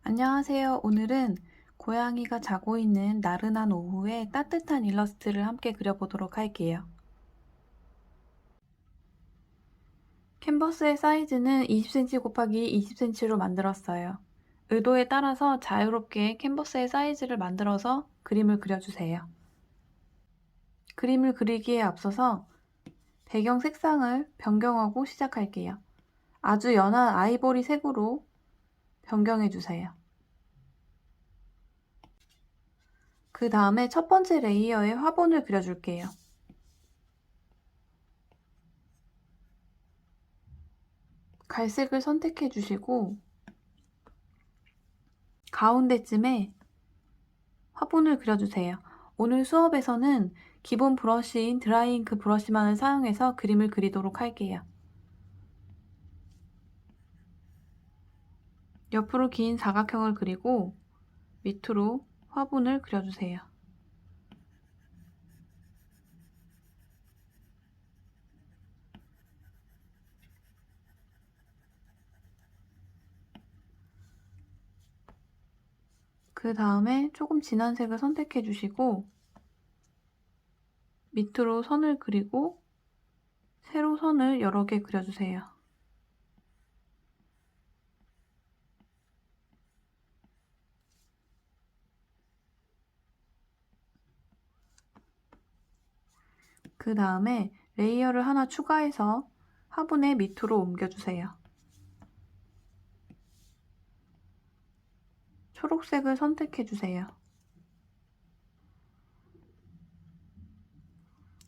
안녕하세요. 오늘은 고양이가 자고 있는 나른한 오후에 따뜻한 일러스트를 함께 그려보도록 할게요. 캔버스의 사이즈는 20cm 곱하기 20cm로 만들었어요. 의도에 따라서 자유롭게 캔버스의 사이즈를 만들어서 그림을 그려주세요. 그림을 그리기에 앞서서 배경 색상을 변경하고 시작할게요. 아주 연한 아이보리 색으로 변경해주세요. 그 다음에 첫 번째 레이어에 화분을 그려줄게요. 갈색을 선택해 주시고 가운데쯤에 화분을 그려주세요. 오늘 수업에서는 기본 브러쉬인 드라이잉크 브러쉬만을 사용해서 그림을 그리도록 할게요. 옆으로 긴 사각형을 그리고 밑으로 화분을 그려주세요. 그 다음에 조금 진한 색을 선택해 주시고 밑으로 선을 그리고 세로 선을 여러 개 그려주세요. 그 다음에 레이어를 하나 추가해서 화분의 밑으로 옮겨주세요. 초록색을 선택해 주세요.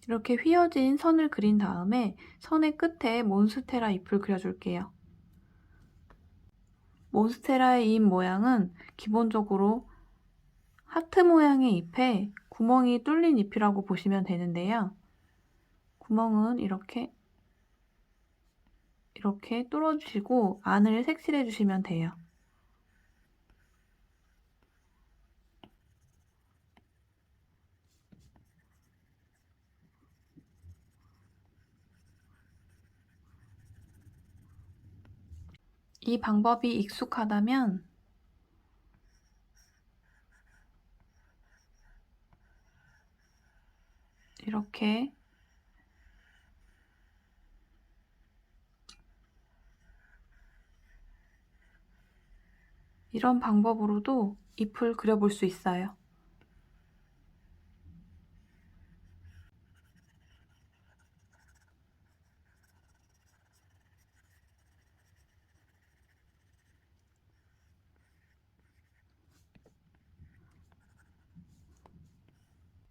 이렇게 휘어진 선을 그린 다음에 선의 끝에 몬스테라 잎을 그려줄게요. 몬스테라의 잎 모양은 기본적으로 하트 모양의 잎에 구멍이 뚫린 잎이라고 보시면 되는데요. 구멍은 이렇게 뚫어주시고 안을 색칠해 주시면 돼요. 이 방법이 익숙하다면 이렇게 이런 방법으로도 잎을 그려볼 수 있어요.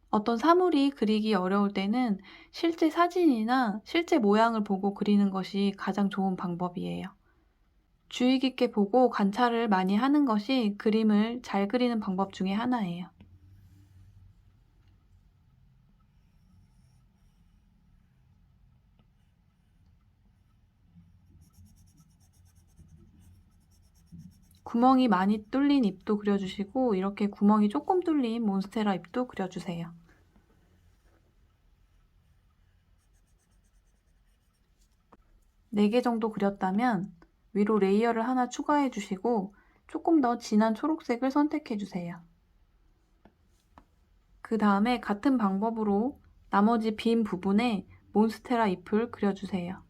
어떤 사물이 그리기 어려울 때는 실제 사진이나 실제 모양을 보고 그리는 것이 가장 좋은 방법이에요. 주의 깊게 보고 관찰을 많이 하는 것이 그림을 잘 그리는 방법 중에 하나예요. 구멍이 많이 뚫린 잎도 그려주시고 이렇게 구멍이 조금 뚫린 몬스테라 잎도 그려주세요. 4개 정도 그렸다면 위로 레이어를 하나 추가해 주시고 조금 더 진한 초록색을 선택해 주세요. 그 다음에 같은 방법으로 나머지 빈 부분에 몬스테라 잎을 그려주세요.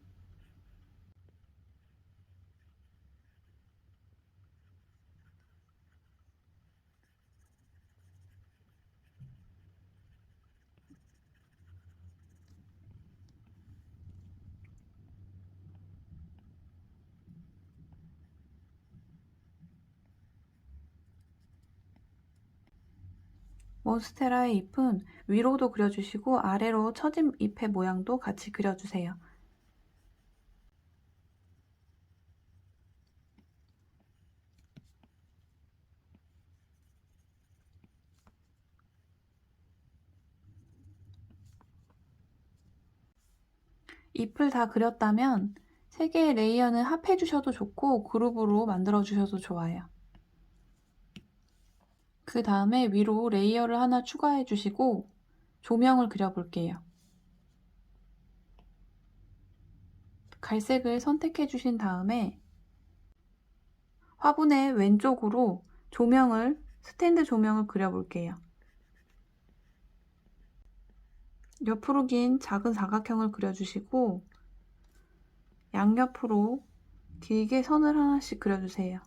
몬스테라의 잎은 위로도 그려주시고 아래로 처진 잎의 모양도 같이 그려주세요. 잎을 다 그렸다면 3개의 레이어는 합해 주셔도 좋고 그룹으로 만들어 주셔도 좋아요. 그 다음에 위로 레이어를 하나 추가해 주시고 조명을 그려볼게요. 갈색을 선택해 주신 다음에 화분의 왼쪽으로 스탠드 조명을 그려볼게요. 옆으로 긴 작은 사각형을 그려주시고 양옆으로 길게 선을 하나씩 그려주세요.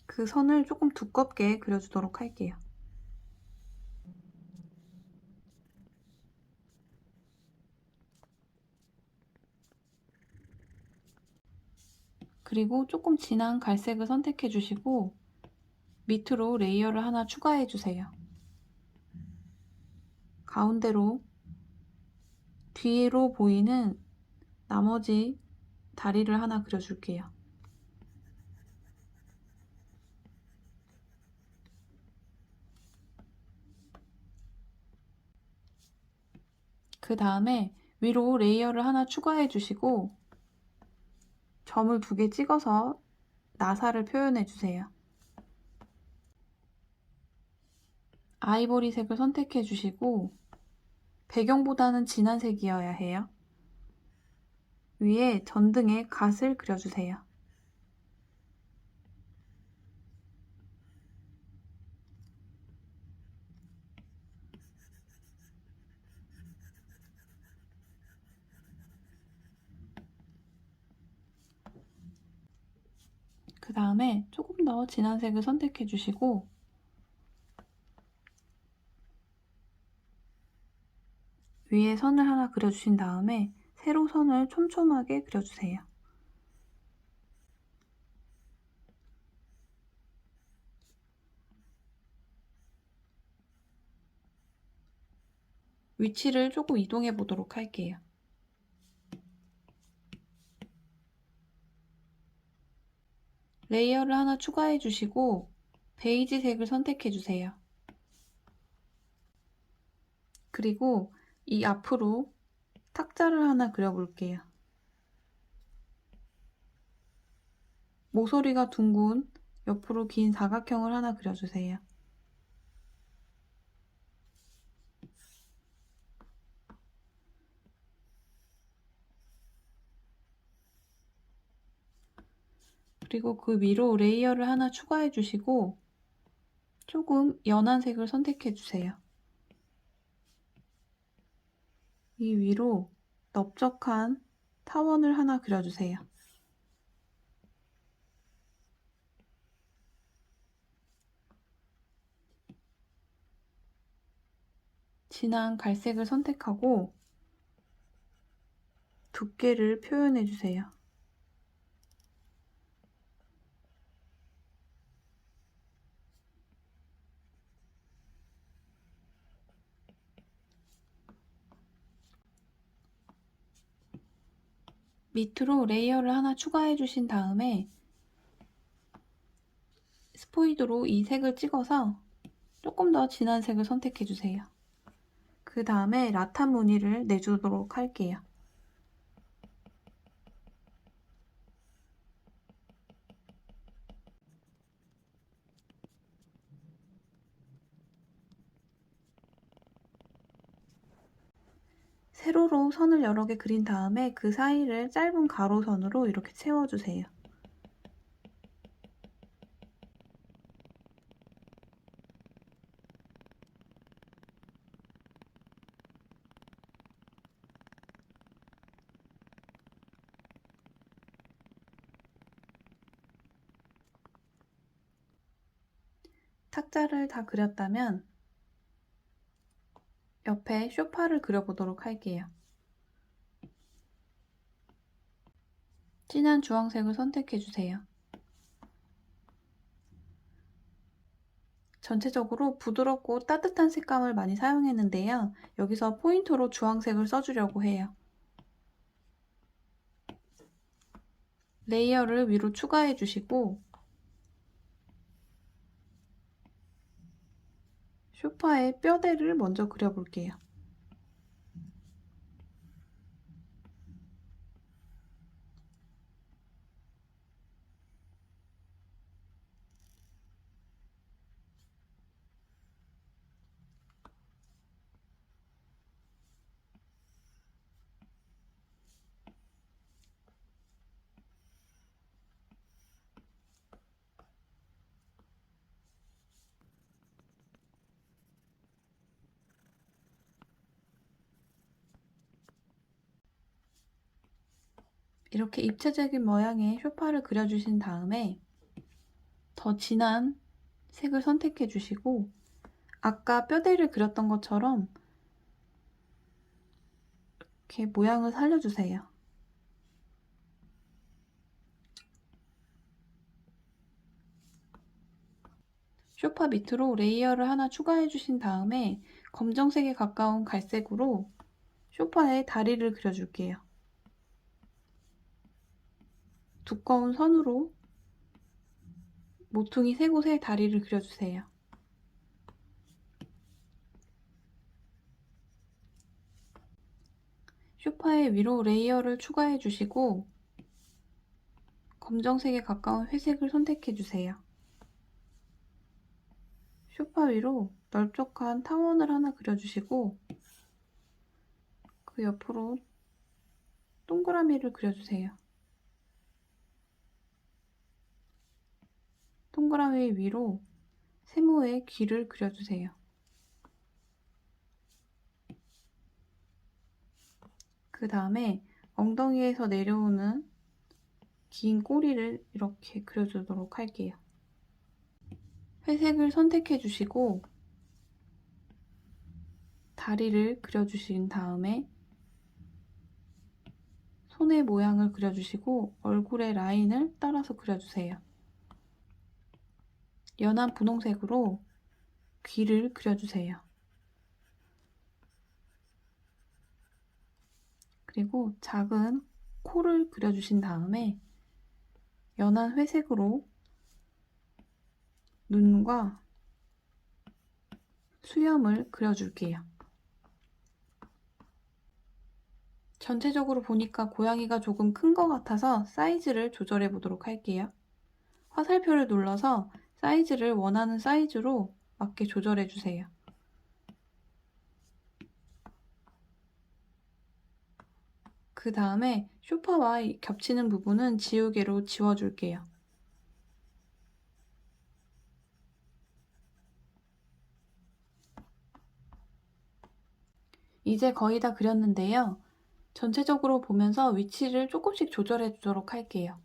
그 선을 조금 두껍게 그려주도록 할게요. 그리고 조금 진한 갈색을 선택해 주시고 밑으로 레이어를 하나 추가해 주세요. 가운데로 뒤로 보이는 나머지 다리를 하나 그려줄게요. 그 다음에 위로 레이어를 하나 추가해 주시고 점을 2개 찍어서 나사를 표현해 주세요. 아이보리색을 선택해 주시고 배경보다는 진한 색이어야 해요. 위에 전등에 갓을 그려주세요. 그 다음에 조금 더 진한 색을 선택해 주시고 위에 선을 하나 그려주신 다음에 세로 선을 촘촘하게 그려주세요. 위치를 조금 이동해 보도록 할게요. 레이어를 하나 추가해 주시고 베이지색을 선택해 주세요. 그리고 이 앞으로 탁자를 하나 그려볼게요. 모서리가 둥근 옆으로 긴 사각형을 하나 그려주세요. 그리고 그 위로 레이어를 하나 추가해 주시고 조금 연한 색을 선택해 주세요. 이 위로 넓적한 타원을 하나 그려주세요. 진한 갈색을 선택하고 두께를 표현해 주세요. 밑으로 레이어를 하나 추가해 주신 다음에 스포이드로 이 색을 찍어서 조금 더 진한 색을 선택해 주세요. 그 다음에 라탄 무늬를 내주도록 할게요. 세로로 선을 여러 개 그린 다음에 그 사이를 짧은 가로선으로 이렇게 채워주세요. 탁자를 다 그렸다면 옆에 소파를 그려보도록 할게요. 진한 주황색을 선택해주세요. 전체적으로 부드럽고 따뜻한 색감을 많이 사용했는데요. 여기서 포인트로 주황색을 써주려고 해요. 레이어를 위로 추가해 주시고 소파의 뼈대를 먼저 그려볼게요. 이렇게 입체적인 모양의 소파를 그려주신 다음에 더 진한 색을 선택해 주시고 아까 뼈대를 그렸던 것처럼 이렇게 모양을 살려주세요. 소파 밑으로 레이어를 하나 추가해 주신 다음에 검정색에 가까운 갈색으로 소파에 다리를 그려줄게요. 두꺼운 선으로 모퉁이 세 곳에 다리를 그려주세요. 소파의 위로 레이어를 추가해 주시고 검정색에 가까운 회색을 선택해 주세요. 소파 위로 넓적한 타원을 하나 그려주시고 그 옆으로 동그라미를 그려주세요. 동그라미 위로 세모의 귀를 그려주세요. 그 다음에 엉덩이에서 내려오는 긴 꼬리를 이렇게 그려주도록 할게요. 회색을 선택해 주시고 다리를 그려주신 다음에 손의 모양을 그려주시고 얼굴의 라인을 따라서 그려주세요. 연한 분홍색으로 귀를 그려주세요. 그리고 작은 코를 그려주신 다음에 연한 회색으로 눈과 수염을 그려줄게요. 전체적으로 보니까 고양이가 조금 큰 것 같아서 사이즈를 조절해 보도록 할게요. 화살표를 눌러서 사이즈를 원하는 사이즈로 맞게 조절해 주세요. 그 다음에 소파와 겹치는 부분은 지우개로 지워줄게요. 이제 거의 다 그렸는데요. 전체적으로 보면서 위치를 조금씩 조절해 주도록 할게요.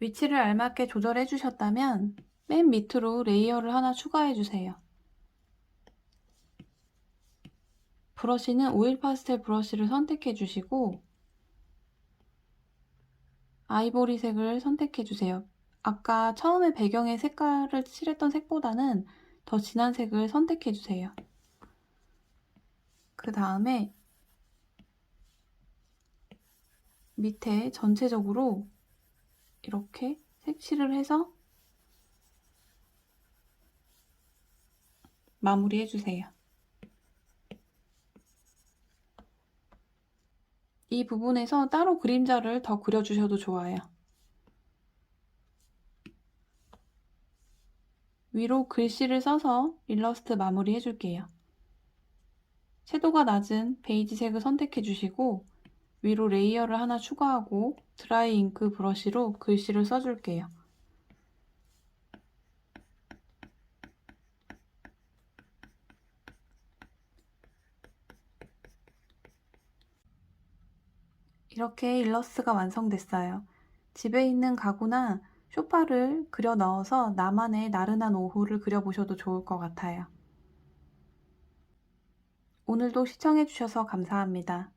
위치를 알맞게 조절해 주셨다면 맨 밑으로 레이어를 하나 추가해 주세요. 브러쉬는 오일 파스텔 브러쉬를 선택해 주시고 아이보리색을 선택해 주세요. 아까 처음에 배경의 색깔을 칠했던 색보다는 더 진한 색을 선택해 주세요. 그 다음에 밑에 전체적으로 이렇게 색칠을 해서 마무리해 주세요. 이 부분에서 따로 그림자를 더 그려주셔도 좋아요. 위로 글씨를 써서 일러스트 마무리 해줄게요. 채도가 낮은 베이지색을 선택해 주시고 위로 레이어를 하나 추가하고 드라이 잉크 브러쉬로 글씨를 써줄게요. 이렇게 일러스트가 완성됐어요. 집에 있는 가구나 소파를 그려 넣어서 나만의 나른한 오후를 그려보셔도 좋을 것 같아요. 오늘도 시청해주셔서 감사합니다.